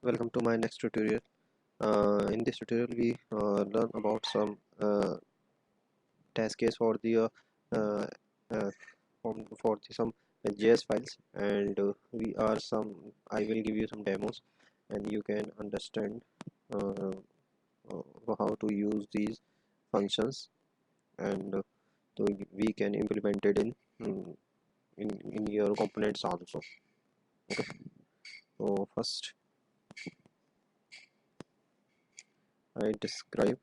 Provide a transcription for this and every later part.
welcome to my next tutorial. In this tutorial we learn about some test case for the uh, uh, some JS files, and I will give you some demos and you can understand uh, how to use these functions, and so we can implement it in your components also. Okay, so first I describe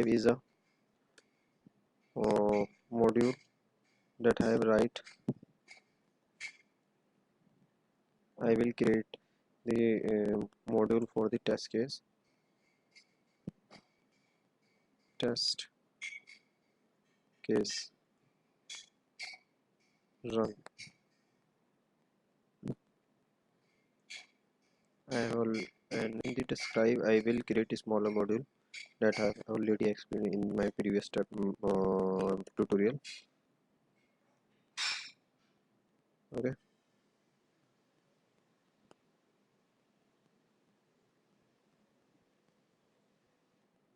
is a module that I write. I will create the module for the test case run. I will and in the describe I will create a smaller module that I have already explained in my previous tutorial. Okay,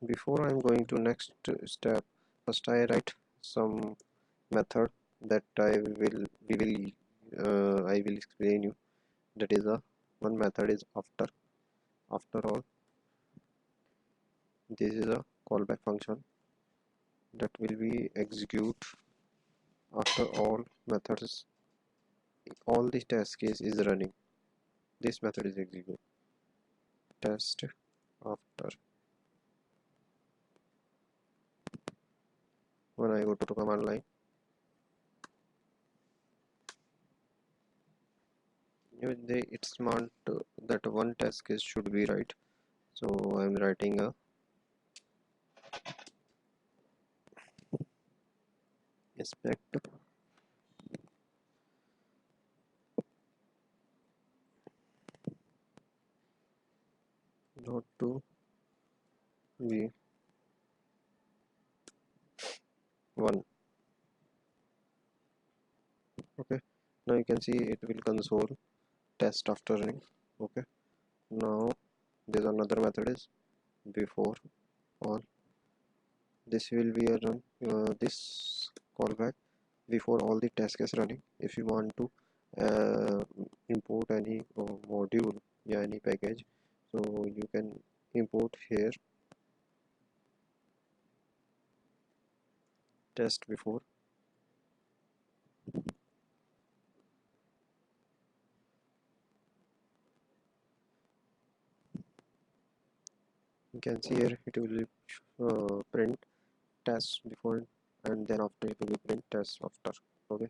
before I am going to next step, first I write some method that I will explain you. That is a one method is after. After all, this is a callback function that will be execute after all the test case is running. This method is execute test after. When I go to command line, it's marked that one test case should be right, so I'm writing a expect not to be 1. Okay, now you can see it will console test after running. Okay, now there's another method is before all. This will be a run this callback before all the test case running. If you want to import any module, yeah, any package, so you can import here test before. You can see here it will print test before, and then after it will be print test after. Okay,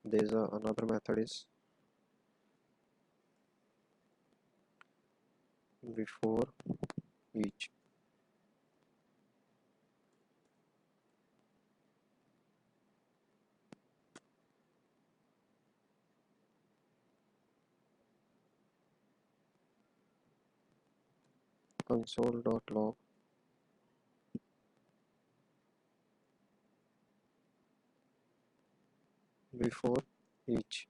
there's another method is before each. Console.log before each.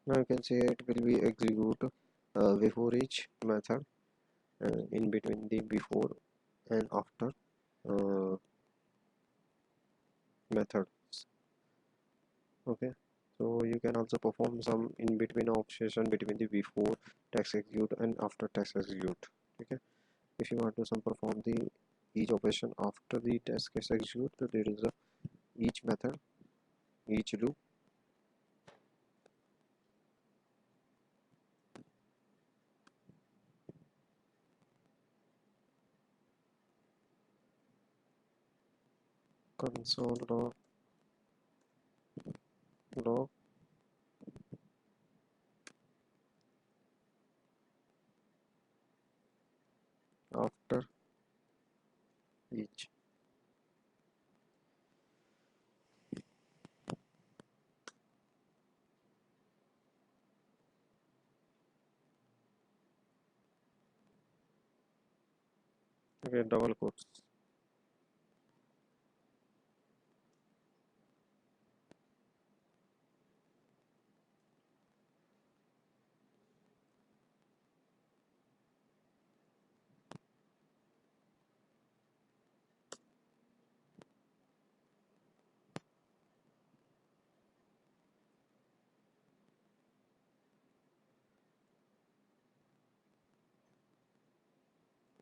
Now you can see it will be execute before each method, in between the before and after methods. Okay, so you can also perform some in between operation between the before text execute and after text execute. Okay, if you want to some perform the each operation after the text gets execute, so there is a each method, each loop. Console.log after each. Okay, double quotes.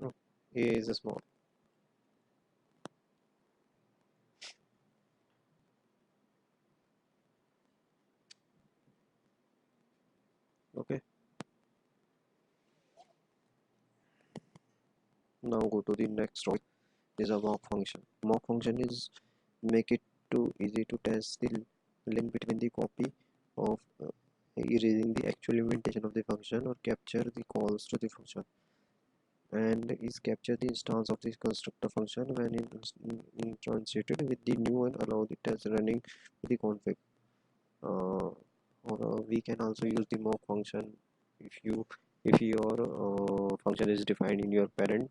Oh, A is small. Okay, now go to the next topic, is a mock function. Mock function is make it too easy to test the link between the copy of erasing the actual implementation of the function or capture the calls to the function, and is capture the instance of the constructor function when transited with the new one, allow the test running with the config. uh, we can also use the mock function if your function is defined in your parent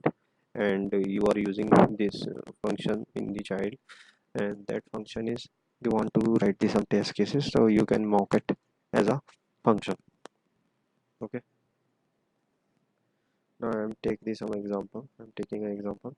and you are using this function in the child, and that function is you want to write the some test cases, so you can mock it as a function. Okay, now I'm taking an example.